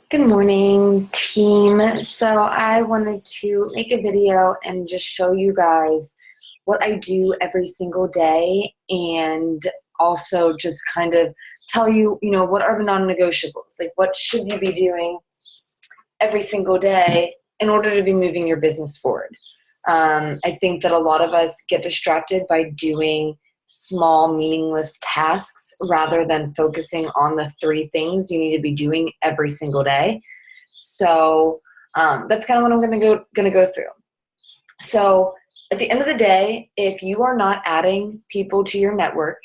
Good morning, team. So I wanted to make a video and just show you guys what I do every single day and also just kind of tell you, what are the non-negotiables? Like what should you be doing every single day in order to be moving your business forward? I think that a lot of us get distracted by doing small, meaningless tasks rather than focusing on the three things you need to be doing every single day. So that's kind of what I'm going to go through. So at the end of the day, if you are not adding people to your network,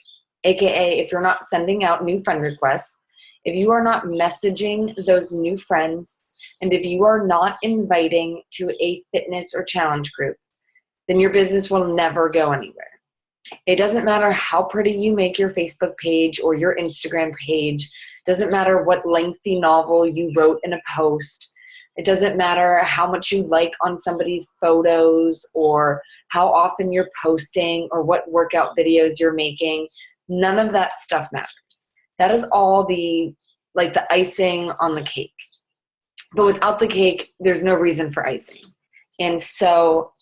aka if you're not sending out new friend requests, if you are not messaging those new friends, and if you are not inviting to a fitness or challenge group, then your business will never go anywhere. It doesn't matter how pretty you make your Facebook page or your Instagram page. It doesn't matter what lengthy novel you wrote in a post. It doesn't matter how much you like on somebody's photos or how often you're posting or what workout videos you're making. None of that stuff matters. That is all the icing on the cake. But without the cake, there's no reason for icing. And so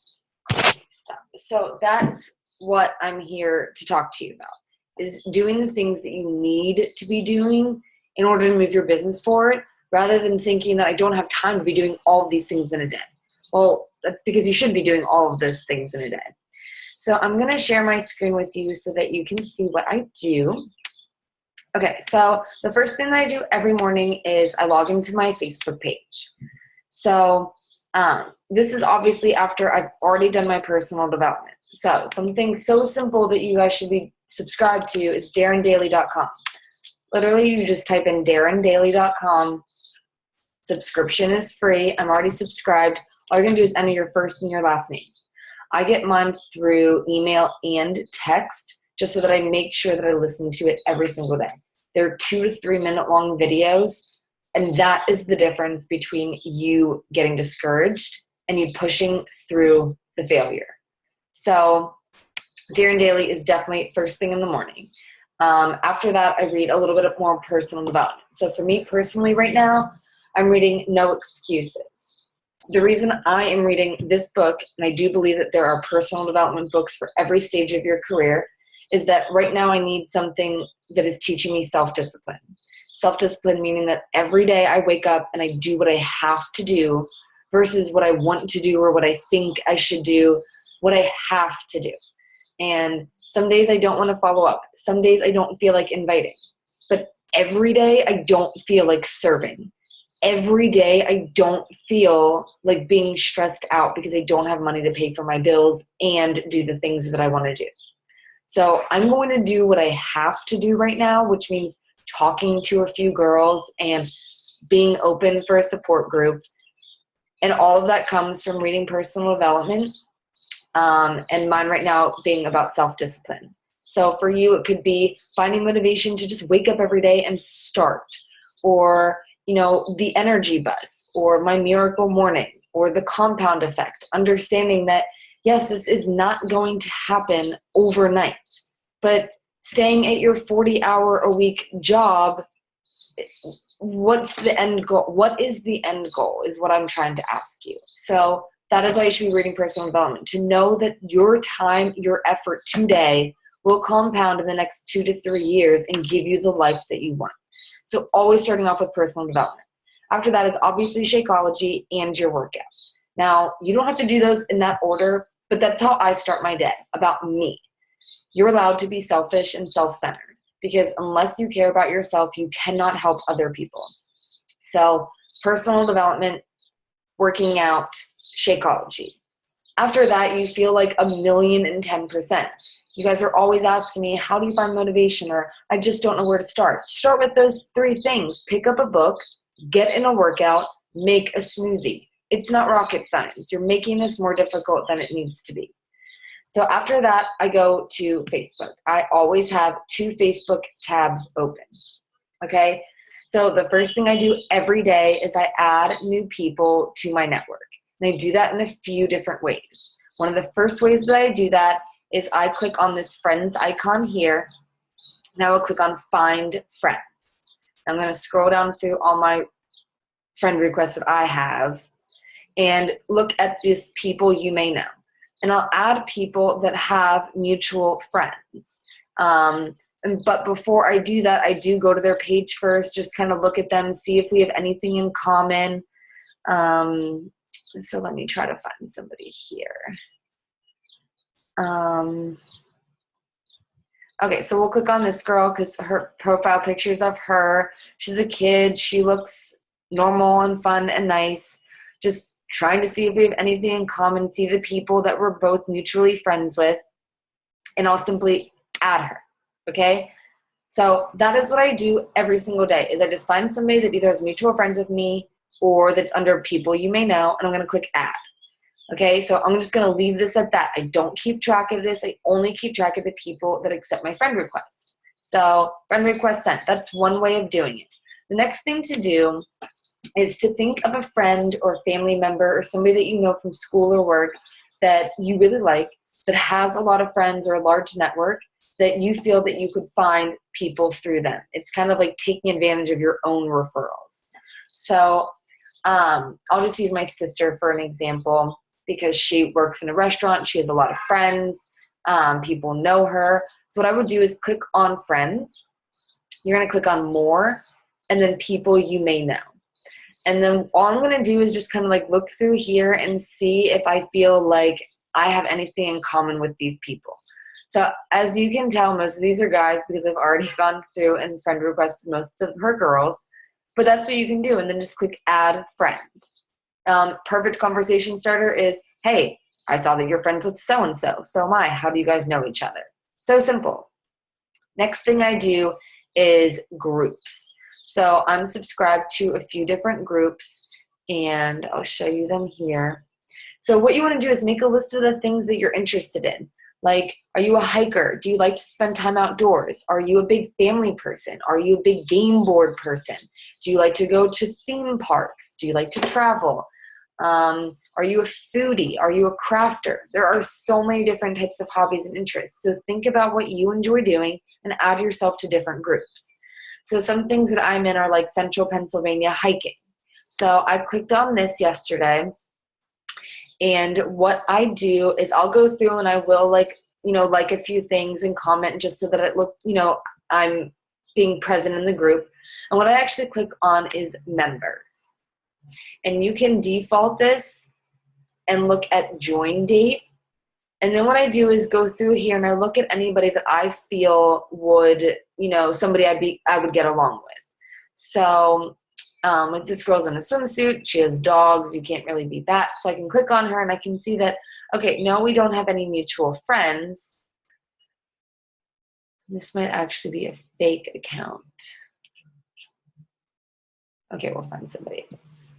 that's what I'm here to talk to you about, is doing the things that you need to be doing in order to move your business forward, rather than thinking that I don't have time to be doing all of these things in a day. Well, that's because you should be doing all of those things in a day. So I'm going to share my screen with you so that you can see what I do. Okay, so the first thing that I do every morning is I log into my Facebook page. So this is obviously after I've already done my personal development. So something so simple that you guys should be subscribed to is darrendaily.com. Literally, you just type in darrendaily.com. Subscription is free. I'm already subscribed. All you're going to do is enter your first and your last name. I get mine through email and text, just so that I make sure that I listen to it every single day. They're 2 to 3 minute long videos, and that is the difference between you getting discouraged and you pushing through the failure. So Darren Daily is definitely first thing in the morning. After that, I read a little bit more personal development. So for me personally right now, I'm reading No Excuses. The reason I am reading this book, and I do believe that there are personal development books for every stage of your career, is that right now I need something that is teaching me self-discipline. Self-discipline meaning that every day I wake up and I do what I have to do versus what I want to do or what I think I should do, what I have to do. And some days I don't want to follow up. Some days I don't feel like inviting. But every day I don't feel like serving. Every day I don't feel like being stressed out because I don't have money to pay for my bills and do the things that I want to do. So I'm going to do what I have to do right now, which means talking to a few girls and being open for a support group. And all of that comes from reading personal development, and mine right now being about self-discipline. So for you, it could be finding motivation to just wake up every day and start, or the energy bus, or my miracle morning, or the compound effect, understanding that yes, this is not going to happen overnight, but staying at your 40-hour-a-week job, what's the end goal? What is the end goal is what I'm trying to ask you. So that is why you should be reading personal development, to know that your time, your effort today will compound in the next 2 to 3 years and give you the life that you want. So always starting off with personal development. After that is obviously Shakeology and your workout. Now, you don't have to do those in that order, but that's how I start my day, about me. You're allowed to be selfish and self-centered, because unless you care about yourself, you cannot help other people. So personal development, working out, Shakeology. After that, you feel like 1,010%. You guys are always asking me, how do you find motivation? Or I just don't know where to start. Start with those 3 things. Pick up a book, get in a workout, make a smoothie. It's not rocket science. You're making this more difficult than it needs to be. So after that, I go to Facebook. I always have 2 Facebook tabs open. Okay? So the first thing I do every day is I add new people to my network. And I do that in a few different ways. One of the first ways that I do that is I click on this friends icon here. Now I'll click on find friends. I'm going to scroll down through all my friend requests that I have and look at these people you may know. And I'll add people that have mutual friends. But before I do that, I do go to their page first, just kind of look at them, see if we have anything in common. So let me try to find somebody here. Okay, so we'll click on this girl because her profile pictures of her. She's a kid. She looks normal and fun and nice. Just trying to see if we have anything in common, see the people that we're both mutually friends with, and I'll simply add her, okay? So that is what I do every single day, is I just find somebody that either has mutual friends with me or that's under people you may know, and I'm going to click add. Okay, so I'm just going to leave this at that. I don't keep track of this. I only keep track of the people that accept my friend request. So friend request sent. That's one way of doing it. The next thing to do is to think of a friend or family member or somebody that you know from school or work that you really like, that has a lot of friends or a large network, that you feel that you could find people through them. It's kind of like taking advantage of your own referrals. So I'll just use my sister for an example, because she works in a restaurant. She has a lot of friends. People know her. So what I would do is click on friends. You're going to click on more, and then people you may know. And then all I'm going to do is just kind of like look through here and see if I feel like I have anything in common with these people. So as you can tell, most of these are guys because I've already gone through and friend requested most of her girls. But that's what you can do. And then just click add friend. Perfect conversation starter is, hey, I saw that you're friends with so-and-so. So am I. How do you guys know each other? So simple. Next thing I do is groups. So I'm subscribed to a few different groups, and I'll show you them here. So what you want to do is make a list of the things that you're interested in. Like, are you a hiker? Do you like to spend time outdoors? Are you a big family person? Are you a big game board person? Do you like to go to theme parks? Do you like to travel? Are you a foodie? Are you a crafter? There are so many different types of hobbies and interests. So think about what you enjoy doing and add yourself to different groups. So some things that I'm in are like Central Pennsylvania hiking. So I clicked on this yesterday. And what I do is I'll go through and I will like a few things and comment just so that it looks, I'm being present in the group. And what I actually click on is members. And you can default this and look at join date. And then what I do is go through here and I look at anybody that I feel would, somebody I would get along with. So like this girl's in a swimsuit, she has dogs, you can't really beat that. So I can click on her and I can see that, okay, no, we don't have any mutual friends. This might actually be a fake account. Okay, we'll find somebody else.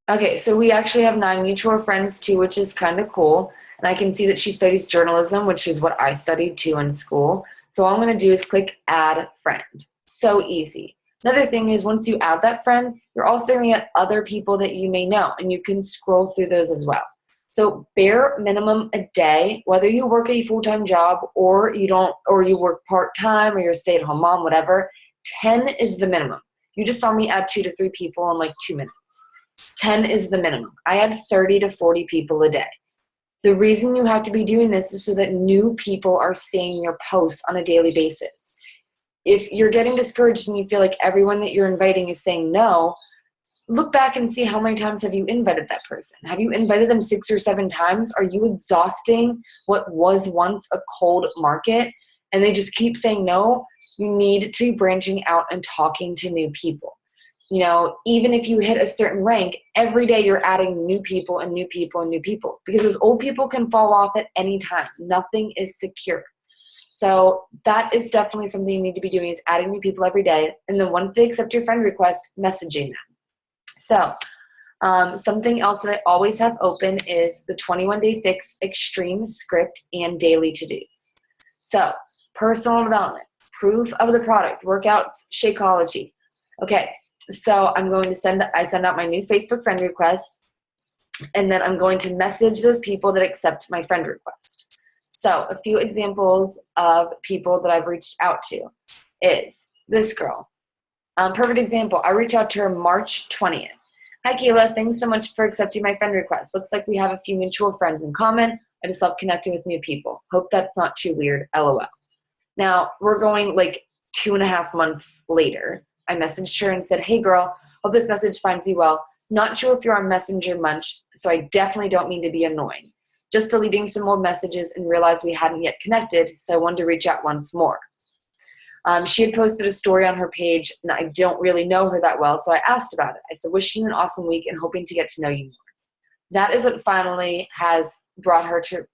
Okay, so we actually have 9 mutual friends too, which is kind of cool. And I can see that she studies journalism, which is what I studied too in school. So all I'm going to do is click add friend. So easy. Another thing is once you add that friend, you're also going to get other people that you may know, and you can scroll through those as well. So bare minimum a day, whether you work a full-time job or you don't, or you work part-time or you're a stay-at-home mom, whatever, 10 is the minimum. You just saw me add 2 to 3 people in like 2 minutes. 10 is the minimum. I add 30 to 40 people a day. The reason you have to be doing this is so that new people are seeing your posts on a daily basis. If you're getting discouraged and you feel like everyone that you're inviting is saying no, look back and see how many times have you invited that person. Have you invited them 6 or 7 times? Are you exhausting what was once a cold market and they just keep saying no? You need to be branching out and talking to new people. Even if you hit a certain rank, every day you're adding new people and new people and new people, because those old people can fall off at any time. Nothing is secure. So that is definitely something you need to be doing, is adding new people every day. And then once they accept your friend request, messaging them. So something else that I always have open is the 21-day fix, extreme script, and daily to-dos. So personal development, proof of the product, workouts, Shakeology. Okay. So I'm going to send out my new Facebook friend request, and then I'm going to message those people that accept my friend request. So a few examples of people that I've reached out to. is this girl. Perfect example. I reached out to her March 20th. Hi, Kayla. Thanks so much for accepting my friend request. Looks like we have a few mutual friends in common. I just love connecting with new people. Hope that's not too weird. LOL. Now, we're going like 2.5 months later. I messaged her and said, hey, girl, hope this message finds you well. Not sure if you're on Messenger much, so I definitely don't mean to be annoying. Just deleting some old messages and realized we hadn't yet connected, so I wanted to reach out once more. She had posted a story on her page, and I don't really know her that well, so I asked about it. I said, wishing you an awesome week and hoping to get to know you more. That is what finally has brought her to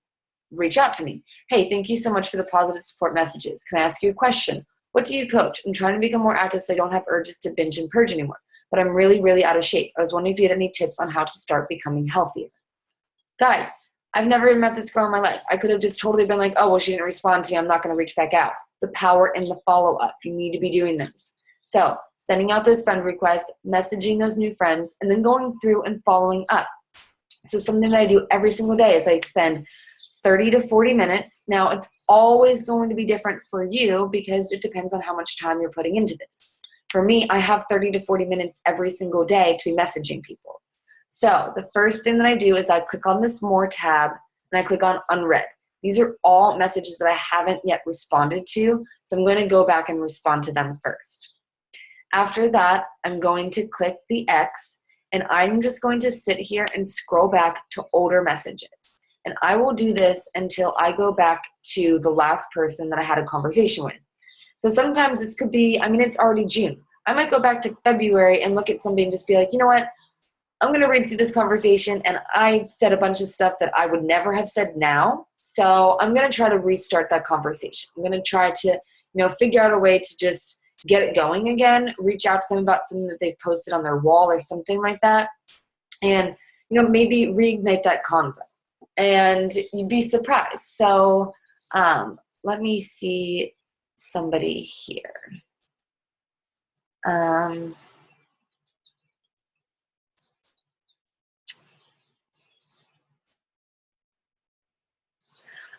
reach out to me. Hey, thank you so much for the positive support messages. Can I ask you a question? What do you coach? I'm trying to become more active so I don't have urges to binge and purge anymore, but I'm really, really out of shape. I was wondering if you had any tips on how to start becoming healthier. Guys, I've never even met this girl in my life. I could have just totally been like, oh, well, she didn't respond to me. I'm not going to reach back out. The power in the follow-up. You need to be doing this. So sending out those friend requests, messaging those new friends, and then going through and following up. So something that I do every single day is I spend 30 to 40 minutes. Now, it's always going to be different for you because it depends on how much time you're putting into this. For me, I have 30 to 40 minutes every single day to be messaging people. So the first thing that I do is I click on this More tab and I click on Unread. These are all messages that I haven't yet responded to, so I'm going to go back and respond to them first. After that, I'm going to click the X, and I'm just going to sit here and scroll back to older messages. And I will do this until I go back to the last person that I had a conversation with. So sometimes this could be, it's already June. I might go back to February and look at somebody and just be like, you know what? I'm going to read through this conversation, and I said a bunch of stuff that I would never have said now. So I'm going to try to restart that conversation. I'm going to try to, figure out a way to just get it going again, reach out to them about something that they've posted on their wall or something like that. And, maybe reignite that convo. And you'd be surprised. So let me see somebody here.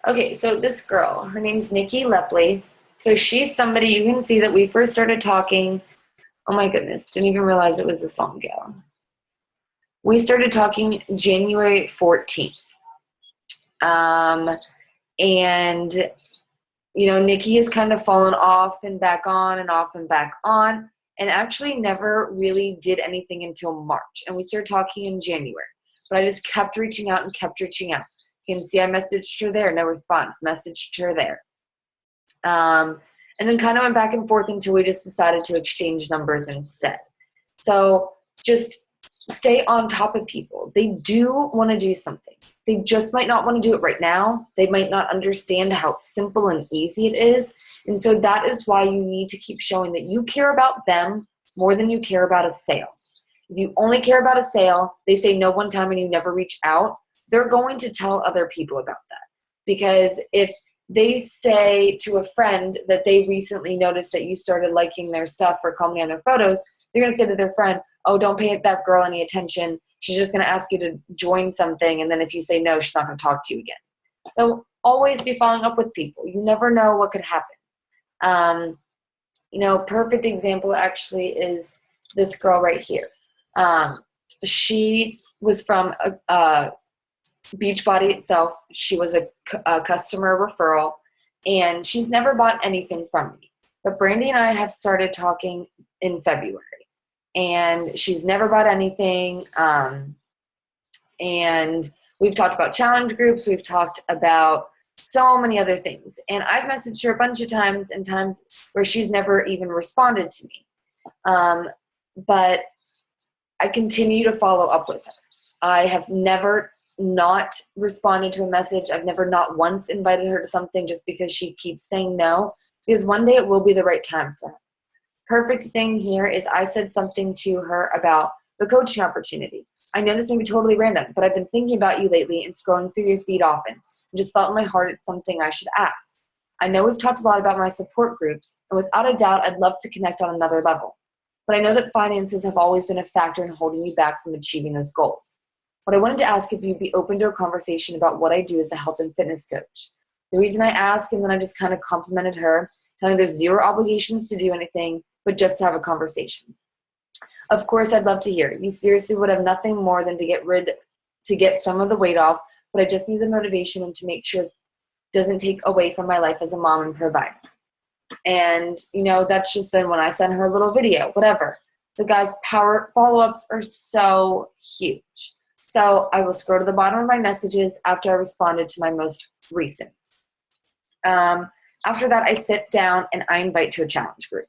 Okay, so this girl, her name's Nikki Lepley. So she's somebody, you can see that we first started talking. Oh my goodness, didn't even realize it was this long ago. We started talking January 14th. And, Nikki has kind of fallen off and back on and off and back on, and actually never really did anything until March. And we started talking in January. But I just kept reaching out and kept reaching out. You can see I messaged her there, no response. Messaged her there. And then kind of went back and forth until we just decided to exchange numbers instead. So just stay on top of people. They do want to do something. They just might not want to do it right now. They might not understand how simple and easy it is. And so that is why you need to keep showing that you care about them more than you care about a sale. If you only care about a sale, they say no one time and you never reach out, they're going to tell other people about that. Because if they say to a friend that they recently noticed that you started liking their stuff or commenting on their photos, they're going to say to their friend, oh, don't pay that girl any attention. She's just going to ask you to join something. And then if you say no, she's not going to talk to you again. So always be following up with people. You never know what could happen. Perfect example actually is this girl right here. She was from Beachbody itself. She was a customer referral, and she's never bought anything from me. But Brandy and I have started talking in February, and she's never bought anything. And we've talked about challenge groups. We've talked about so many other things. And I've messaged her a bunch of times and times where she's never even responded to me. But I continue to follow up with her. I have never not responded to a message. I've never not once invited her to something just because she keeps saying no, because one day it will be the right time for her. Perfect thing here is I said something to her about the coaching opportunity. I know this may be totally random, but I've been thinking about you lately and scrolling through your feed often and just felt in my heart it's something I should ask. I know we've talked a lot about my support groups, and without a doubt, I'd love to connect on another level. But I know that finances have always been a factor in holding me back from achieving those goals. But I wanted to ask if you'd be open to a conversation about what I do as a health and fitness coach. The reason I ask, and then I just kind of complimented her, telling her there's zero obligations to do anything, but just to have a conversation. Of course, I'd love to hear. You seriously would have nothing more than to get some of the weight off, but I just need the motivation and to make sure it doesn't take away from my life as a mom and provider. And, that's just then when I send her a little video, whatever. The guys' power follow-ups are so huge. So I will scroll to the bottom of my messages after I responded to my most recent. After that, I sit down and I invite to a challenge group.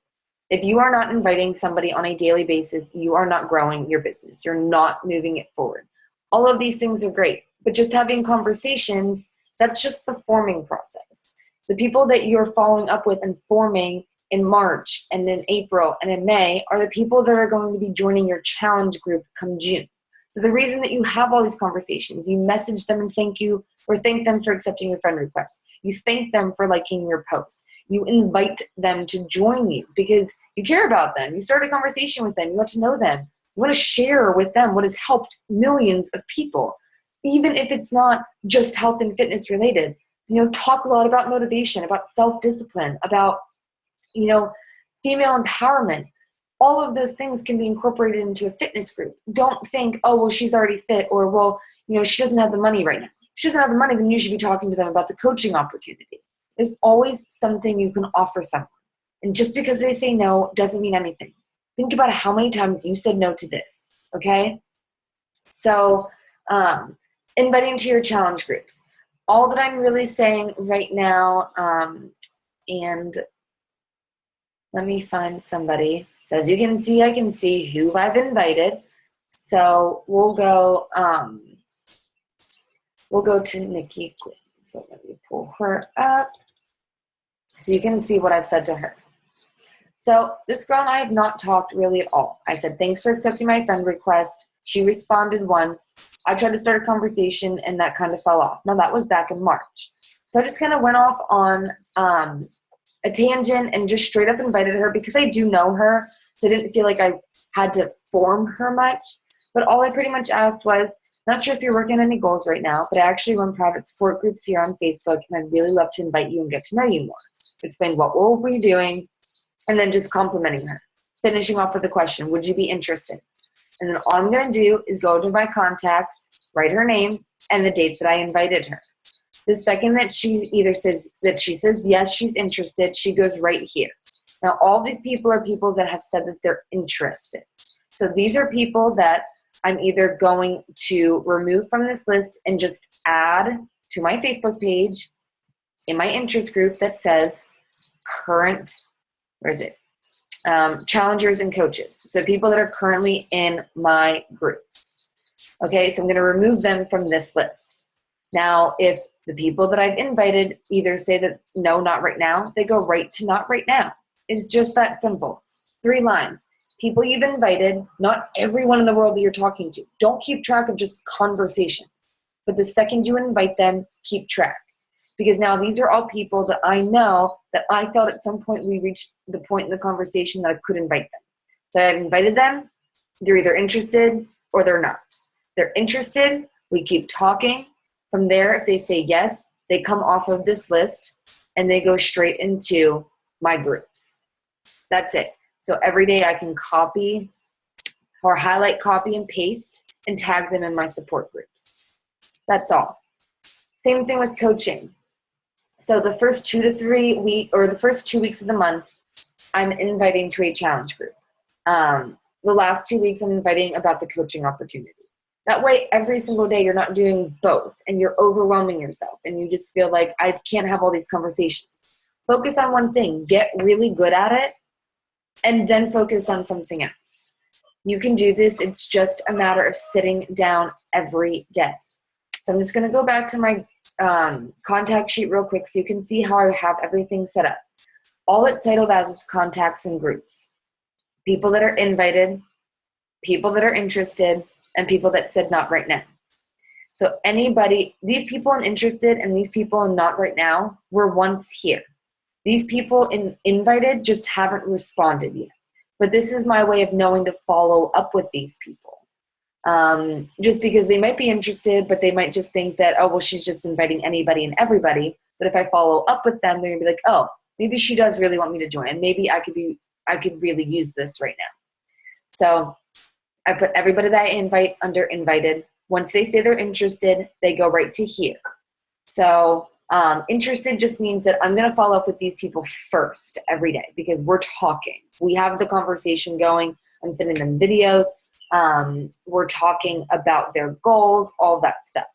If you are not inviting somebody on a daily basis, you are not growing your business. You're not moving it forward. All of these things are great, but just having conversations, that's just the forming process. The people that you're following up with and forming in March and in April and in May are the people that are going to be joining your challenge group come June. So the reason that you have all these conversations, you message them and thank them for accepting your friend request. You thank them for liking your post. You invite them to join you because you care about them. You start a conversation with them. You want to know them. You want to share with them what has helped millions of people, even if it's not just health and fitness related. Talk a lot about motivation, about self-discipline, about, female empowerment. All of those things can be incorporated into a fitness group. Don't think, oh, well, she's already fit, or, well, she doesn't have the money right now. If she doesn't have the money, then you should be talking to them about the coaching opportunity. There's always something you can offer someone. And just because they say no doesn't mean anything. Think about how many times you said no to this, okay? So inviting to your challenge groups. All that I'm really saying right now, and let me find somebody. So as you can see, I can see who I've invited. So we'll go to Nikki Quinn. So let me pull her up so you can see what I've said to her. So this girl and I have not talked really at all. I said, thanks for accepting my friend request. She responded once. I tried to start a conversation and that kind of fell off. Now that was back in March. So I just kind of went off on a tangent and just straight up invited her because I do know her. So I didn't feel like I had to form her much. But all I pretty much asked was, not sure if you're working on any goals right now, but I actually run private support groups here on Facebook, and I'd really love to invite you and get to know you more. Explain what we'll be doing, and then just complimenting her. Finishing off with a question, would you be interested? And then all I'm going to do is go to my contacts, write her name, and the date that I invited her. The second that she says yes, she's interested, she goes right here. Now, all these people are people that have said that they're interested. So these are people that I'm either going to remove from this list and just add to my Facebook page in my interest group that says challengers and coaches. So people that are currently in my groups. Okay, so I'm going to remove them from this list. Now, if the people that I've invited either say that no, not right now, they go right to not right now. It's just that simple. 3 lines. People you've invited, not everyone in the world that you're talking to. Don't keep track of just conversations. But the second you invite them, keep track. Because now these are all people that I know that I felt at some point we reached the point in the conversation that I could invite them. So I've invited them. They're either interested or they're not. They're interested. We keep talking. From there, if they say yes, they come off of this list and they go straight into my groups. That's it. So every day I can copy or highlight, copy, and paste and tag them in my support groups. That's all. Same thing with coaching. So the first 2 to 3 weeks, or the first 2 weeks of the month, I'm inviting to a challenge group. The last 2 weeks, I'm inviting about the coaching opportunity. That way, every single day, you're not doing both, and you're overwhelming yourself, and you just feel like, I can't have all these conversations. Focus on one thing. Get really good at it, and then focus on something else. You can do this. It's just a matter of sitting down every day. So I'm just going to go back to my contact sheet real quick so you can see how I have everything set up. All it's titled as is contacts and groups. People that are invited, people that are interested, and people that said not right now. So anybody, these people I'm interested and these people I'm not right now were once here. These people invited just haven't responded yet. But this is my way of knowing to follow up with these people. Just because they might be interested, but they might just think that, oh, well, she's just inviting anybody and everybody. But if I follow up with them, they're gonna be like, oh, maybe she does really want me to join, and maybe I could really use this right now. So I put everybody that I invite under invited. Once they say they're interested, they go right to here. So interested just means that I'm going to follow up with these people first every day because we're talking. We have the conversation going. I'm sending them videos. We're talking about their goals, all that stuff.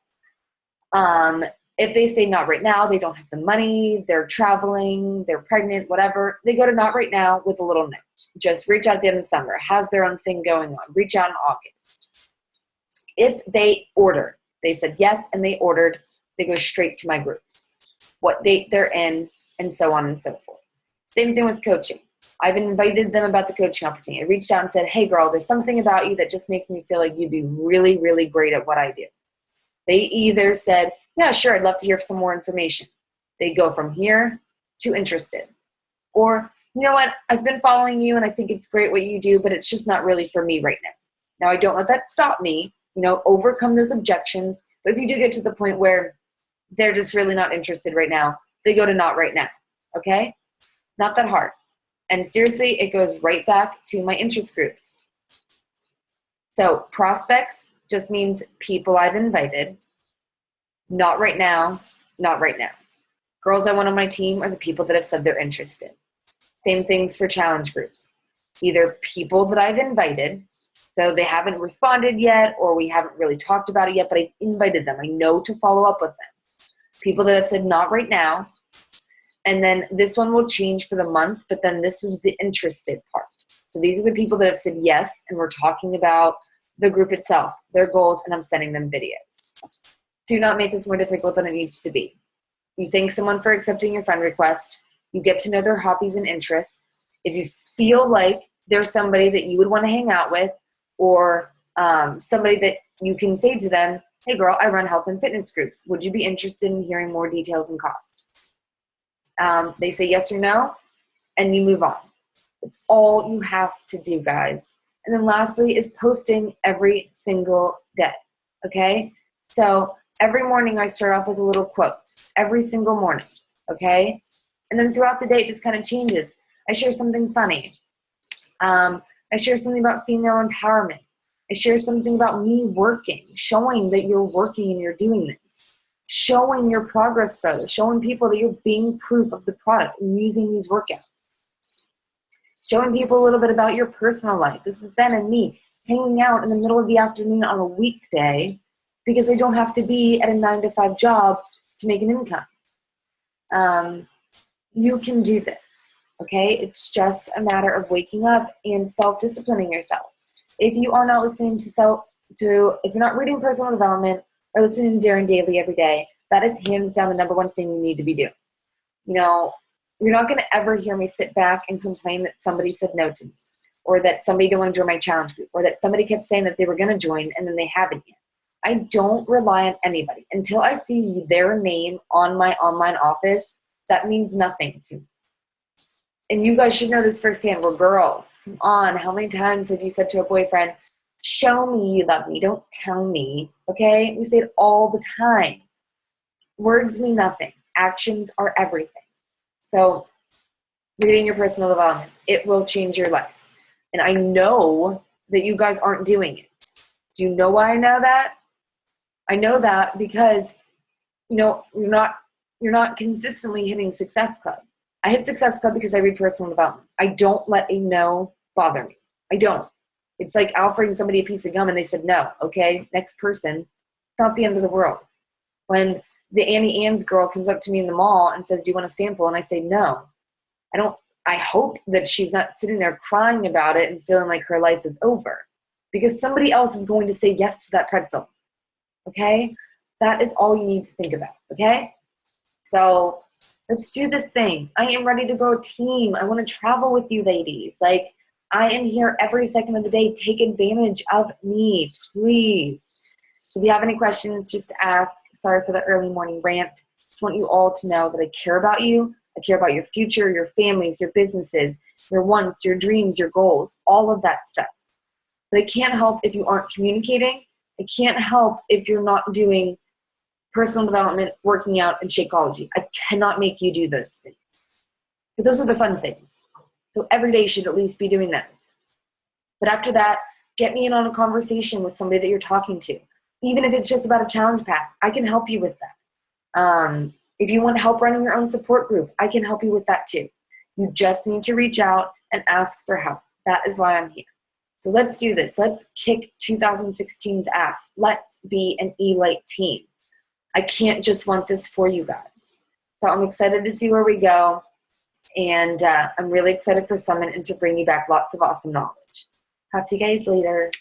If they say not right now, they don't have the money, they're traveling, they're pregnant, whatever, they go to not right now with a little note. Just reach out at the end of the summer. Has their own thing going on. Reach out in August. If they order, they said yes and they ordered, they go straight to my groups, what date they're in, and so on and so forth. Same thing with coaching. I've invited them about the coaching opportunity. I reached out and said, hey girl, there's something about you that just makes me feel like you'd be really, really great at what I do. They either said, yeah, sure, I'd love to hear some more information. They go from here to interested. Or, you know what, I've been following you and I think it's great what you do, but it's just not really for me right now. Now, I don't let that stop me, overcome those objections. But if you do get to the point where they're just really not interested right now, they go to not right now, okay? Not that hard. And seriously, it goes right back to my interest groups. So prospects just means people I've invited. Not right now, not right now. Girls I want on my team are the people that have said they're interested. Same things for challenge groups. Either people that I've invited, so they haven't responded yet, or we haven't really talked about it yet, but I invited them. I know to follow up with them. People that have said not right now. And then this one will change for the month, but then this is the interested part. So these are the people that have said yes, and we're talking about the group itself, their goals, and I'm sending them videos. Do not make this more difficult than it needs to be. You thank someone for accepting your friend request. You get to know their hobbies and interests. If you feel like there's somebody that you would want to hang out with, or somebody that you can say to them, hey girl, I run health and fitness groups. Would you be interested in hearing more details and cost? They say yes or no, and you move on. It's all you have to do, guys. And then lastly is posting every single day, okay? So every morning I start off with a little quote, every single morning, okay? And then throughout the day, it just kind of changes. I share something funny. I share something about female empowerment. I share something about me working, showing that you're working and you're doing this. Showing your progress photos, showing people that you're being proof of the product and using these workouts. Showing people a little bit about your personal life. This is Ben and me hanging out in the middle of the afternoon on a weekday because I don't have to be at a 9-to-5 job to make an income. You can do this, okay? It's just a matter of waking up and self-disciplining yourself. If you are not listening if you're not reading personal development or listening to Darren Daily every day, that is hands down the number one thing you need to be doing. You're not going to ever hear me sit back and complain that somebody said no to me, or that somebody didn't want to join my challenge group, or that somebody kept saying that they were going to join and then they haven't yet. I don't rely on anybody. Until I see their name on my online office, that means nothing to me. And you guys should know this firsthand. We're girls. Come on. How many times have you said to a boyfriend, show me you love me, don't tell me, okay? We say it all the time. Words mean nothing. Actions are everything. So reading your personal development, it will change your life. And I know that you guys aren't doing it. Do you know why I know that? I know that because, you're not consistently hitting Success Club. I hit Success Club because I read personal development. I don't let a no bother me. I don't. It's like offering somebody a piece of gum and they said no. Okay, next person. It's not the end of the world. When the Annie Ann's girl comes up to me in the mall and says, do you want a sample? And I say no. I hope that she's not sitting there crying about it and feeling like her life is over, because somebody else is going to say yes to that pretzel. Okay? That is all you need to think about. Okay? So let's do this thing. I am ready to grow a team. I want to travel with you ladies. Like, I am here every second of the day. Take advantage of me, please. So if you have any questions, just ask. Sorry for the early morning rant. Just want you all to know that I care about you. I care about your future, your families, your businesses, your wants, your dreams, your goals, all of that stuff. But it can't help if you aren't communicating. It can't help if you're not doing personal development, working out, and Shakeology. I cannot make you do those things. But those are the fun things. So every day you should at least be doing those. But after that, get me in on a conversation with somebody that you're talking to. Even if it's just about a challenge pack, I can help you with that. If you want help running your own support group, I can help you with that too. You just need to reach out and ask for help. That is why I'm here. So let's do this. Let's kick 2016's ass. Let's be an E-Lite team. I can't just want this for you guys. So I'm excited to see where we go. And I'm really excited for Summit and to bring you back lots of awesome knowledge. Talk to you guys later.